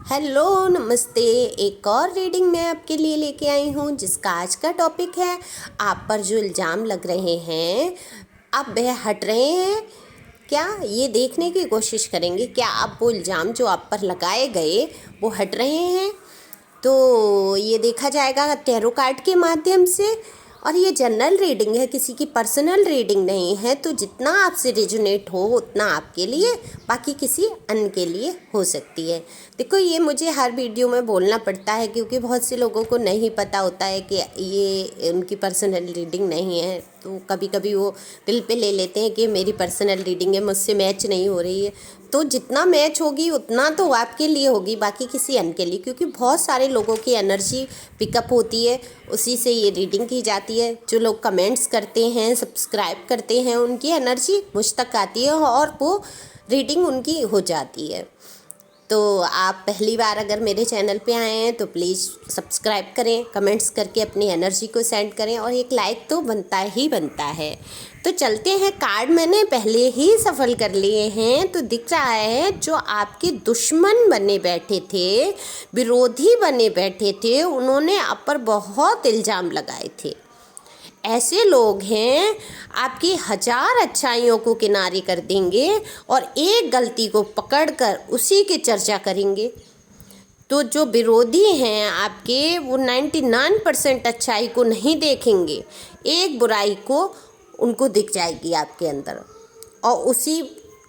Hello नमस्ते। एक और रीडिंग मैं आपके लिए लेके आई हूँ जिसका आज का टॉपिक है आप पर जो इल्ज़ाम लग रहे हैं अब वह हट रहे हैं क्या। ये देखने की कोशिश करेंगे क्या आप वो इल्ज़ाम जो आप पर लगाए गए वो हट रहे हैं। तो ये देखा जाएगा टैरो कार्ड के माध्यम से। और ये जनरल रीडिंग है, किसी की पर्सनल रीडिंग नहीं है। तो जितना आपसे रेजोनेट हो उतना आपके लिए, बाकी किसी अन्य के लिए हो सकती है। देखो, ये मुझे हर वीडियो में बोलना पड़ता है क्योंकि बहुत से लोगों को नहीं पता होता है कि ये उनकी पर्सनल रीडिंग नहीं है। तो कभी कभी वो दिल पे ले लेते हैं कि मेरी पर्सनल रीडिंग है, मुझसे मैच नहीं हो रही है। तो जितना मैच होगी उतना तो आपके लिए होगी, बाकी किसी अन्य के लिए, क्योंकि बहुत सारे लोगों की एनर्जी पिकअप होती है, उसी से ये रीडिंग की जाती है। जो लोग कमेंट्स करते हैं, सब्सक्राइब करते हैं, उनकी एनर्जी मुझ तक आती है और वो रीडिंग उनकी हो जाती है। तो आप पहली बार अगर मेरे चैनल पे आए हैं तो प्लीज़ सब्सक्राइब करें, कमेंट्स करके अपनी एनर्जी को सेंड करें और एक लाइक तो बनता ही बनता है। तो चलते हैं, कार्ड मैंने पहले ही सफल कर लिए हैं। तो दिख रहा है जो आपके दुश्मन बने बैठे थे, विरोधी बने बैठे थे, उन्होंने आप पर बहुत इल्ज़ाम लगाए थे। ऐसे लोग हैं आपकी 1000 अच्छाइयों को किनारे कर देंगे और एक गलती को पकड़कर उसी की चर्चा करेंगे। तो जो विरोधी हैं आपके, वो 99% अच्छाई को नहीं देखेंगे, एक बुराई को उनको दिख जाएगी आपके अंदर, और उसी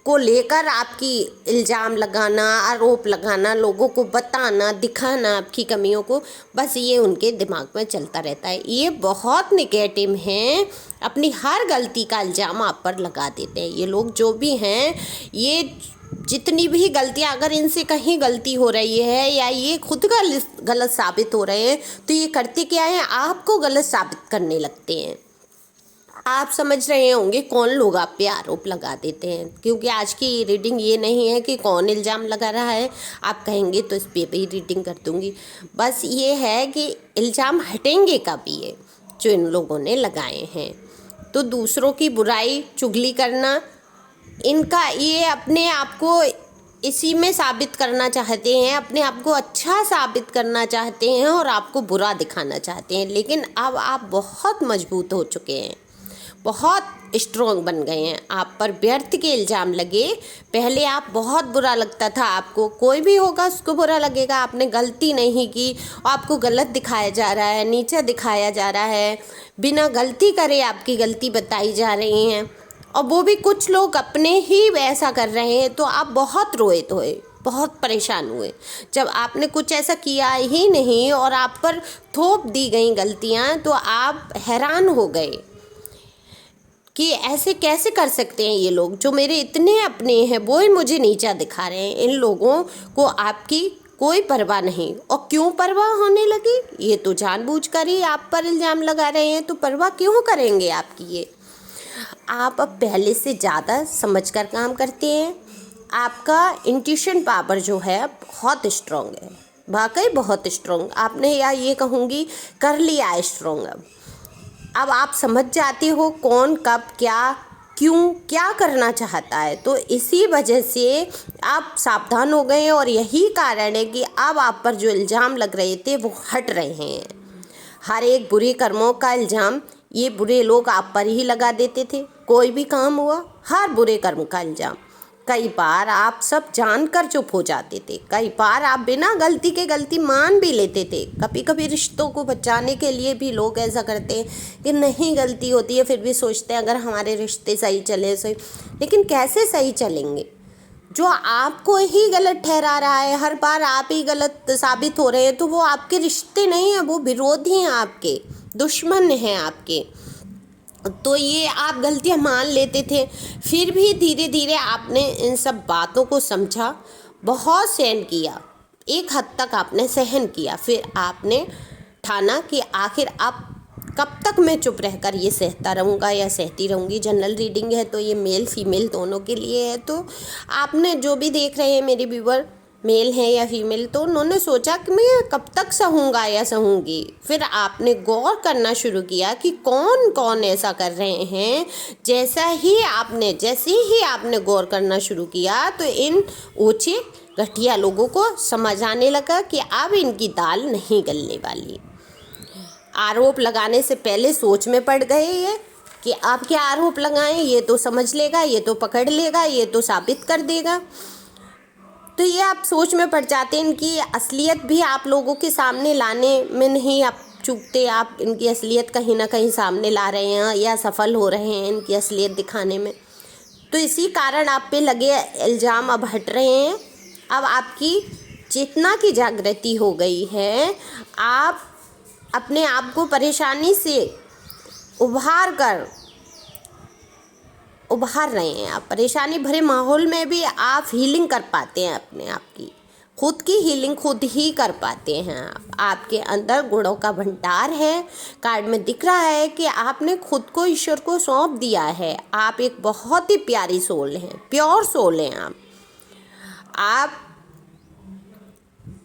को लेकर आपकी इल्ज़ाम लगाना, आरोप लगाना, लोगों को बताना, दिखाना आपकी कमियों को, बस ये उनके दिमाग में चलता रहता है। ये बहुत नेगेटिव हैं, अपनी हर गलती का इल्ज़ाम आप पर लगा देते हैं। ये लोग जो भी हैं, ये जितनी भी गलतियां, अगर इनसे कहीं गलती हो रही है या ये खुद गलत साबित हो रहे हैं, तो ये करते क्या है, आपको गलत साबित करने लगते हैं। आप समझ रहे होंगे कौन लोग आप पे आरोप लगा देते हैं, क्योंकि आज की रीडिंग ये नहीं है कि कौन इल्ज़ाम लगा रहा है। आप कहेंगे तो इस पे भी रीडिंग कर दूंगी। बस ये है कि इल्ज़ाम हटेंगे कब ये जो इन लोगों ने लगाए हैं। तो दूसरों की बुराई, चुगली करना, इनका ये अपने आप को इसी में साबित करना चाहते हैं, अपने आप को अच्छा साबित करना चाहते हैं और आपको बुरा दिखाना चाहते हैं। लेकिन अब आप बहुत मजबूत हो चुके हैं, बहुत स्ट्रॉन्ग बन गए हैं। आप पर व्यर्थ के इल्ज़ाम लगे, पहले आप बहुत बुरा लगता था, आपको कोई भी होगा उसको बुरा लगेगा, आपने गलती नहीं की, आपको गलत दिखाया जा रहा है, नीचा दिखाया जा रहा है, बिना गलती करे आपकी गलती बताई जा रही हैं, और वो भी कुछ लोग अपने ही ऐसा कर रहे हैं। तो आप बहुत रोए धोए, बहुत परेशान हुए जब आपने कुछ ऐसा किया ही नहीं और आप पर थोप दी गई गलतियां। तो आप हैरान हो गए कि ऐसे कैसे कर सकते हैं ये लोग, जो मेरे इतने अपने हैं वो ही मुझे नीचा दिखा रहे हैं। इन लोगों को आपकी कोई परवाह नहीं। और क्यों परवाह होने लगी, ये तो जानबूझकर ही आप पर इल्ज़ाम लगा रहे हैं, तो परवाह क्यों करेंगे आपकी ये। आप अब पहले से ज़्यादा समझकर काम करते हैं। आपका इंट्यूशन पावर जो है बहुत स्ट्रॉन्ग है, वाकई बहुत स्ट्रॉन्ग। आपने, या ये कहूँगी, कर लिया है स्ट्रॉन्ग। अब आप समझ जाते हो कौन कब क्या क्यों क्या करना चाहता है। तो इसी वजह से आप सावधान हो गए हैं और यही कारण है कि अब आप पर जो इल्ज़ाम लग रहे थे वो हट रहे हैं। हर एक बुरे कर्मों का इल्ज़ाम ये बुरे लोग आप पर ही लगा देते थे। कोई भी काम हुआ, हर बुरे कर्म का इल्ज़ाम। कई बार आप सब जानकर चुप हो जाते थे, कई बार आप बिना गलती के गलती मान भी लेते थे। कभी कभी रिश्तों को बचाने के लिए भी लोग ऐसा करते हैं कि नहीं, गलती होती है, फिर भी सोचते हैं अगर हमारे रिश्ते सही चले सही। लेकिन कैसे सही चलेंगे, जो आपको ही गलत ठहरा रहा है, हर बार आप ही गलत साबित हो रहे हैं। तो वो आपके रिश्ते नहीं हैं, वो विरोधी हैं, आपके दुश्मन हैं आपके। तो ये आप गलतियां मान लेते थे, फिर भी धीरे धीरे आपने इन सब बातों को समझा, बहुत सहन किया, एक हद तक आपने सहन किया। फिर आपने ठाना कि आखिर आप कब तक मैं चुप रहकर ये सहता रहूँगा या सहती रहूँगी। जनरल रीडिंग है तो ये मेल फीमेल दोनों के लिए है। तो आपने, जो भी देख रहे हैं मेरे व्यूवर, मेल है या फीमेल, तो उन्होंने सोचा कि मैं कब तक सहूँगा या सहूँगी। फिर आपने गौर करना शुरू किया कि कौन कौन ऐसा कर रहे हैं। जैसे ही आपने गौर करना शुरू किया तो इन ऊँचे घटिया लोगों को समझ आने लगा कि अब इनकी दाल नहीं गलने वाली। आरोप लगाने से पहले सोच में पड़ गए ये कि अब क्या आरोप लगाएं, ये तो समझ लेगा, ये तो पकड़ लेगा, ये तो साबित कर देगा। तो ये आप सोच में पड़ जाते हैं। इनकी असलियत भी आप लोगों के सामने लाने में नहीं आप चूकते, आप इनकी असलियत कहीं ना कहीं सामने ला रहे हैं या सफल हो रहे हैं इनकी असलियत दिखाने में। तो इसी कारण आप पे लगे इल्ज़ाम अब हट रहे हैं। अब आपकी चेतना की जागृति हो गई है। आप अपने आप को परेशानी से उभार रहे हैं। आप परेशानी भरे माहौल में भी आप हीलिंग कर पाते हैं, अपने आप की खुद की हीलिंग खुद ही कर पाते हैं। आपके अंदर गुणों का भंडार है। कार्ड में दिख रहा है कि आपने खुद को ईश्वर को सौंप दिया है। आप एक बहुत ही प्यारी सोल हैं, प्योर सोल हैं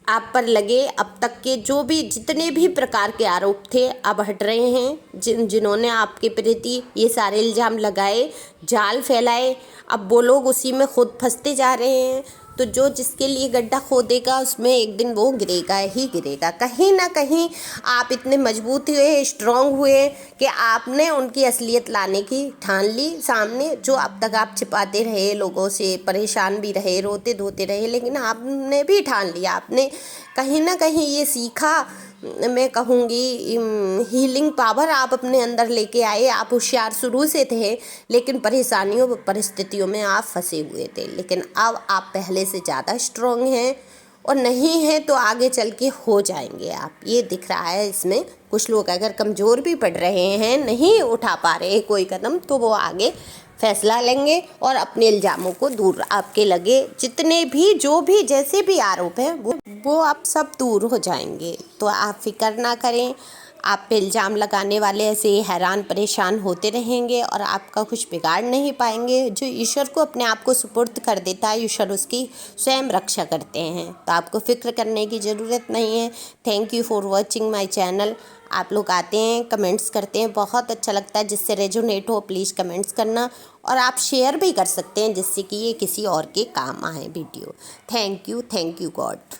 आप पर लगे अब तक के जितने भी प्रकार के आरोप थे अब हट रहे हैं। जिन्होंने आपके प्रति ये सारे इल्ज़ाम लगाए, जाल फैलाए, अब वो लोग उसी में खुद फंसते जा रहे हैं। तो जो जिसके लिए गड्ढा खोदेगा उसमें एक दिन वो गिरेगा ही गिरेगा। कहीं ना कहीं आप इतने मजबूत हुए, स्ट्रांग हुए कि आपने उनकी असलियत लाने की ठान ली सामने। जो अब तक आप छिपाते रहे, लोगों से परेशान भी रहे, रोते धोते रहे, लेकिन आपने भी ठान लिया। आपने कहीं ना कहीं ये सीखा, मैं कहूँगी हीलिंग पावर आप अपने अंदर लेके आए। आप होशियार शुरू से थे, लेकिन परेशानियों परिस्थितियों में आप फंसे हुए थे। लेकिन अब आप पहले से ज़्यादा स्ट्रॉन्ग हैं, और नहीं हैं तो आगे चल के हो जाएंगे आप। ये दिख रहा है इसमें। कुछ लोग अगर कमज़ोर भी पड़ रहे हैं, नहीं उठा पा रहे कोई कदम, तो वो आगे फैसला लेंगे और अपने इल्ज़ामों को दूर आपके लगे जितने भी जो भी जैसे भी आरोप हैं वो आप सब दूर हो जाएंगे। तो आप फिक्र ना करें। आप पे इल्ज़ाम लगाने वाले ऐसे हैरान परेशान होते रहेंगे और आपका कुछ बिगाड़ नहीं पाएंगे। जो ईश्वर को अपने आप को सुपुर्द कर देता है, ईश्वर उसकी स्वयं रक्षा करते हैं। तो आपको फिक्र करने की ज़रूरत नहीं है। Thank you for watching my channel. आप लोग आते हैं, कमेंट्स करते हैं, बहुत अच्छा लगता है। जिससे रेजोनेट हो प्लीज़ कमेंट्स करना, और आप शेयर भी कर सकते हैं जिससे कि ये किसी और के काम आए वीडियो। Thank you God.